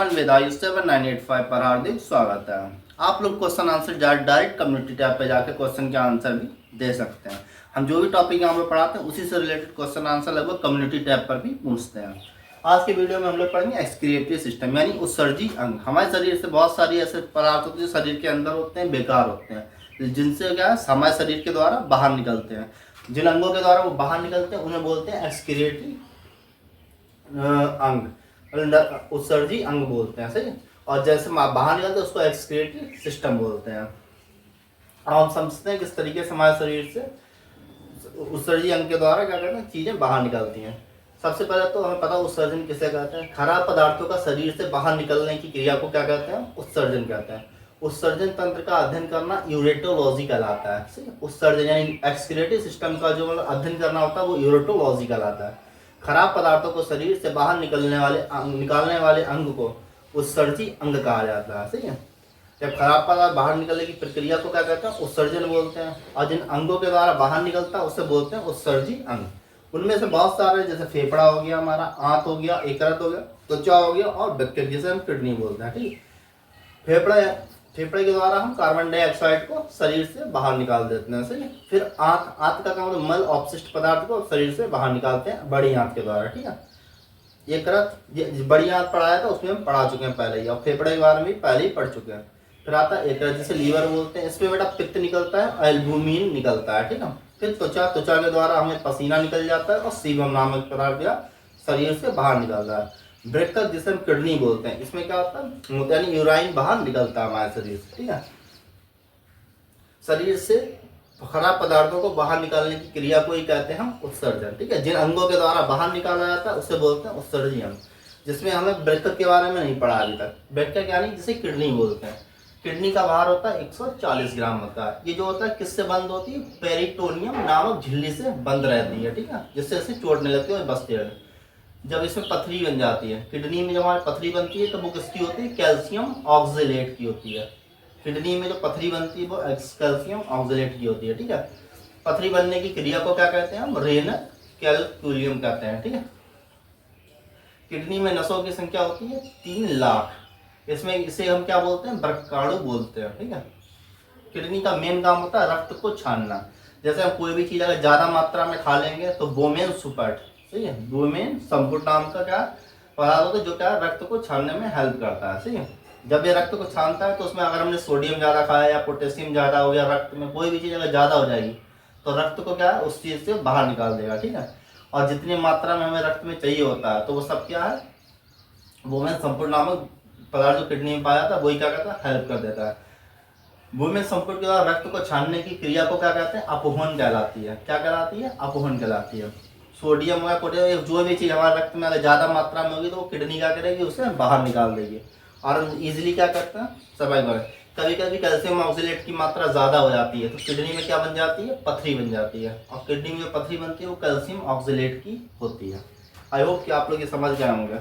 Fun with आयु 7985 पर हार्दिक स्वागत है। आप लोग question answer direct community tab पे जाकर क्वेश्चन के आंसर भी दे सकते हैं। हम जो भी टॉपिक यहाँ पे पढ़ाते हैं उसी से रिलेटेड क्वेश्चन आंसर लगभग कम्युनिटी टैब पर भी पूछते हैं। आज के वीडियो में हम लोग पढ़ेंगे एक्सक्रिएटरी सिस्टम यानी उत्सर्जी अंग। हमारे शरीर से बहुत सारी ऐसे पदार्थ होते हैं जो शरीर के अंदर होते हैं, बेकार होते हैं, जिनसे क्या है हमारे शरीर के द्वारा बाहर निकलते हैं। जिन अंगों के द्वारा वो बाहर निकलते हैं उन्हें बोलते हैं एक्सक्रिएटरी अंग, उत्सर्जी अंग बोलते हैं, सही। और जैसे बाहर निकलते हैं उसको एक्सक्रिएटरी सिस्टम बोलते हैं। अब हम समझते हैं किस तरीके से हमारे शरीर से उत्सर्जी अंग के द्वारा क्या करते हैं चीजें बाहर निकलती हैं। सबसे पहले तो हमें पता उत्सर्जन किसे कहते हैं। खराब पदार्थों का शरीर से बाहर निकलने की क्रिया को क्या कहते हैं, उत्सर्जन कहते हैं। उत्सर्जन तंत्र का अध्ययन करना यूरेटोलॉजी कहलाता है। उत्सर्जन यानी एक्सक्रिएटरी सिस्टम का जो अध्ययन करना होता है वो यूरेटोलॉजी कहलाता है। खराब पदार्थों को शरीर से बाहर निकालने वाले अंग को उत्सर्जी अंग कहा जाता है, सही है। जब खराब पदार्थ बाहर निकलने की प्रक्रिया को क्या कहते हैं, उत्सर्जन बोलते हैं। और जिन अंगों के द्वारा बाहर निकलता है उसे बोलते हैं उत्सर्जी अंग। उनमें से बहुत सारे, जैसे फेफड़ा हो गया, हमारा आंत हो गया, यकृत हो गया, त्वचा हो गया और वृक्क, जिसे हम किडनी बोलते हैं, ठीक। फेफड़े के द्वारा हम कार्बन डाइऑक्साइड को शरीर से बाहर निकाल देते हैं, सही है। फिर आंत का मतलब मल अपशिष्ट पदार्थ को शरीर से बाहर निकालते हैं बड़ी आंत के द्वारा, ठीक है। यकृत बड़ी आंत पढ़ाया था, उसमें हम पढ़ा चुके हैं पहले ही, और फेफड़े के बारे में भी पहले ही पढ़ चुके हैं। फिर आता है यकृत, जिसे लीवर बोलते हैं। इसमें बेटा पित्त निकलता है, एल्बुमिन निकलता है, ठीक है। फिर त्वचा के द्वारा हमें पसीना निकल जाता है और सीबम नामक पदार्थ या शरीर से बाहर निकलता है। वृक्क, जिसे हम किडनी बोलते हैं, इसमें क्या होता है यानी यूराइन बाहर निकलता है हमारे शरीर से, ठीक है। शरीर से खराब पदार्थों को बाहर निकालने की क्रिया को ही कहते हैं हम उत्सर्जन, ठीक है। जिन अंगों के द्वारा बाहर निकाला जाता है उसे बोलते हैं उत्सर्जी अंग। जिसमें हमें वृक्क के बारे में नहीं पढ़ा अभी तक। वृक्क यानी जिसे किडनी बोलते हैं। किडनी का भार होता है 140 ग्राम होता है। ये जो होता है किससे बंद होती है, पेरिटोनियम नामक झिल्ली से बंद रहती है, ठीक है। जिससे इसे चोटने लगती है, बसते हैं। जब इसमें पथरी बन जाती है, किडनी में जब हमारी पथरी बनती है तो वो किसकी होती है, कैल्शियम ऑक्जेलेट की होती है। किडनी में जो पथरी बनती है वो कैल्शियम ऑक्जेलेट की होती है, ठीक है। पथरी बनने की क्रिया को क्या कहते हैं हम, रेनल कैल्कुलियम कहते हैं, ठीक है। किडनी में नसों की संख्या होती है 3 लाख। इसमें इसे हम क्या बोलते हैं, वृक्काणु बोलते हैं, ठीक है। किडनी का मेन काम होता है रक्त को छानना। जैसे हम कोई भी चीज अगर ज्यादा मात्रा में खा लेंगे तो बोमेन सुपट, सही है, बोमेन संपुट नाम का क्या पदार्थ होता है जो क्या रक्त को छानने में हेल्प करता है, सही है। जब ये रक्त को छानता है तो उसमें अगर हमने सोडियम ज्यादा खाया या पोटेशियम ज्यादा हो गया, रक्त में कोई भी चीज अगर ज्यादा हो जाएगी तो रक्त को क्या है उस चीज से बाहर निकाल देगा, ठीक है। और जितनी मात्रा में हमें रक्त में चाहिए होता है तो वो सब क्या है, बोमेन संपुट नामक पदार्थ जो किडनी में पाया था वही क्या करता है, हेल्प कर देता है। बोमेन संपुट के द्वारा रक्त को छानने की क्रिया को क्या कहते हैं, अपवहन कहलाती है। क्या कहलाती है, अपवहन कहलाती है। सोडियम या पोटेशियम जो भी चीज हमारे रक्त में अगर ज्यादा मात्रा में होगी तो वो किडनी क्या करेगी, उसे बाहर निकाल देगी और इजिली क्या करता है, सर्वाइव कर। कभी कभी कैल्शियम ऑक्जेलेट की मात्रा ज्यादा हो जाती है तो किडनी में क्या बन जाती है, पथरी बन जाती है। और किडनी में जो पथरी बनती है वो कैल्शियम ऑक्जेलेट की होती है। आई होप कि आप लोग ये समझ गए होंगे।